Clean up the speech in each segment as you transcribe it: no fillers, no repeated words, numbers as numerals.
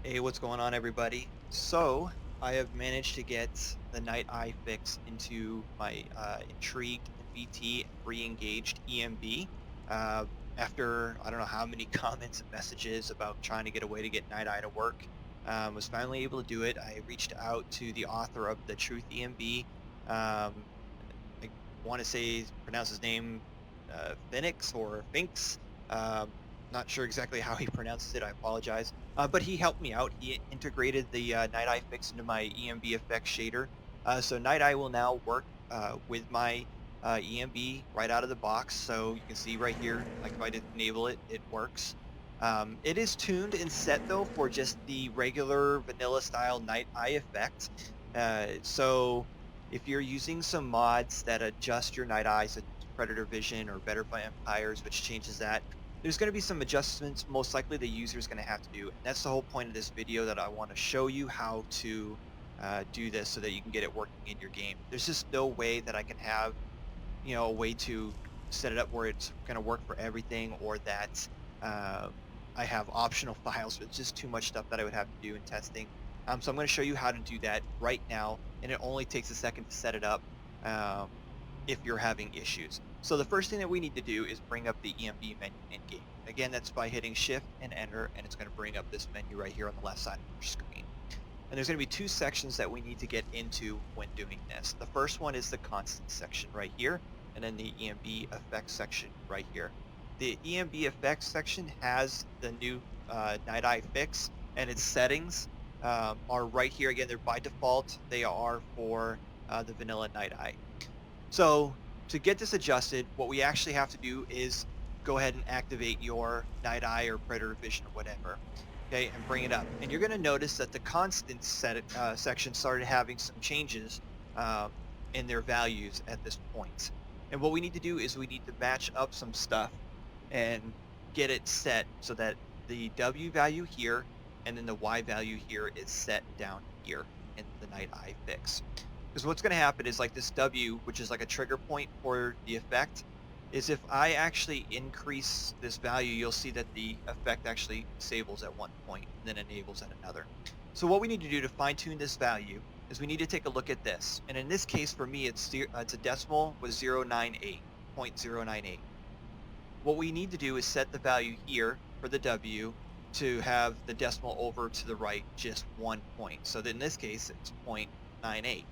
Hey, what's going on, everybody? So, I have managed to get the Night Eye fix into my Intrigued NVT re-engaged ENB. Uh, After I don't know how many comments and messages about trying to get a way to get Night Eye to work, was finally able to do it. I reached out to the author of the Truth ENB. I want to say pronounce his name Phinix or Finks. Um, Not sure exactly how he pronounces it. I apologize. But he helped me out. He integrated the Night Eye fix into my ENB effects shader. So Night Eye will now work with my ENB right out of the box. So you can see right here, like if I did enable it, it works. It is tuned and set though for just the regular vanilla style Night Eye effect. So if you're using some mods that adjust your night eyes, such as Predator Vision or Better Vampires, which changes that, there's going to be some adjustments most likely the user is going to have to do. And that's the whole point of this video, that I want to show you how to do this so that you can get it working in your game. There's just no way that I can have, a way to set it up where it's going to work for everything, or that uh, I have optional files. It's just too much stuff that I would have to do in testing. So I'm going to show you how to do that right now, and it only takes a second to set it up um, if you're having issues. So the first thing that we need to do is bring up the ENB menu in game. Again, that's by hitting Shift and Enter, and it's going to bring up this menu right here on the left side of your screen. And there's going to be two sections that we need to get into when doing this. The first one is the constant section right here, and then the ENB effects section right here. The ENB effects section has the new Night Eye fix, and its settings are right here. Again, they're by default. They are for the vanilla Night Eye. So to get this adjusted, what we actually have to do is go ahead and activate your Night Eye or Predator Vision or whatever. Okay, and bring it up. And you're going to notice that the constant section started having some changes um, in their values at this point. And what we need to do is we need to match up some stuff and get it set so that the W value here and then the Y value here is set down here in the Night Eye fix. Because what's going to happen is, like, this W, which is like a trigger point for the effect, is if I actually increase this value, you'll see that the effect actually disables at one point and then enables at another. So what we need to do to fine tune this value is we need to take a look at this. And in this case, for me, it's a decimal with 0.98. What we need to do is set the value here for the W to have the decimal over to the right just 1 point. So in this case, it's 0.98.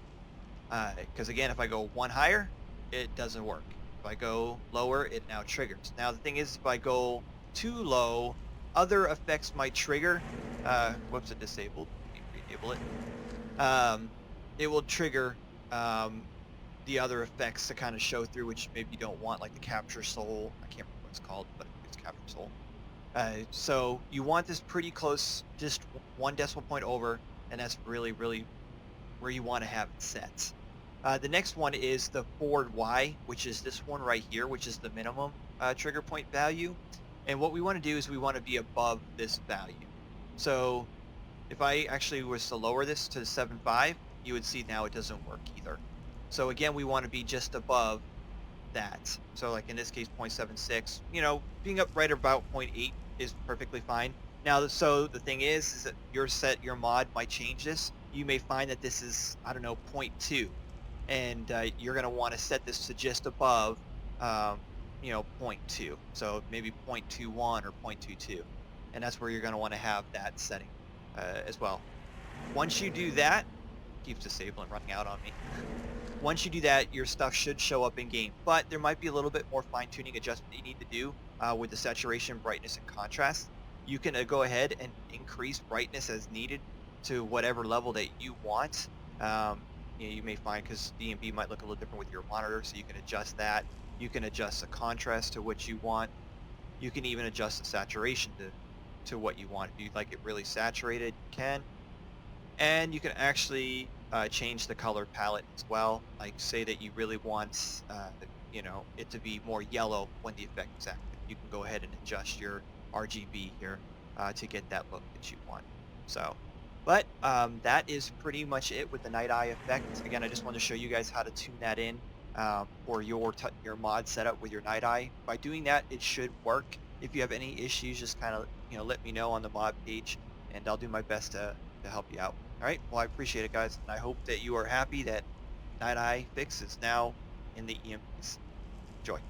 Because again, if I go one higher, it doesn't work. If I go lower, it now triggers. Now the thing is, if I go too low, other effects might trigger. Whoops, it disabled. Enable it. It will trigger the other effects to kind of show through, which maybe you don't want, like the capture soul. I can't remember what it's called, but it's capture soul. So you want this pretty close, just 1 decimal point over, and that's really, really where you want to have it set. The next one is the forward Y, which is this one right here, which is the minimum trigger point value. And what we want to do is we want to be above this value. So if I actually was to lower this to 7.5, you would see now it doesn't work either. So again, we want to be just above that. So like in this case, 0.76, being up right about 0.8 is perfectly fine. Now, so the thing is that your mod might change this. You may find that this is, I don't know, 0.2. And you're going to want to set this to just above, 0.2. So maybe 0.21 or 0.22. And that's where you're going to want to have that setting as well. Once you do that, keeps disabling, running out on me. Once you do that, your stuff should show up in game. But there might be a little bit more fine-tuning adjustment you need to do with the saturation, brightness, and contrast. You can go ahead and increase brightness as needed to whatever level that you want. You may find, because ENB might look a little different with your monitor, so you can adjust that. You can adjust the contrast to what you want. You can even adjust the saturation to what you want. If you'd like it really saturated, you can. And you can actually change the color palette as well. Like, say that you really want it to be more yellow when the effect is active. You can go ahead and adjust your RGB here to get that look that you want. So, but that is pretty much it with the Night Eye effect. Again, I just wanted to show you guys how to tune that in for your mod setup with your Night Eye. By doing that, it should work. If you have any issues, just kind of let me know on the mod page. and I'll do my best to help you out. All right. Well, I appreciate it, guys, and I hope that you are happy that Night Eye Fix is now in the EMBs. Enjoy.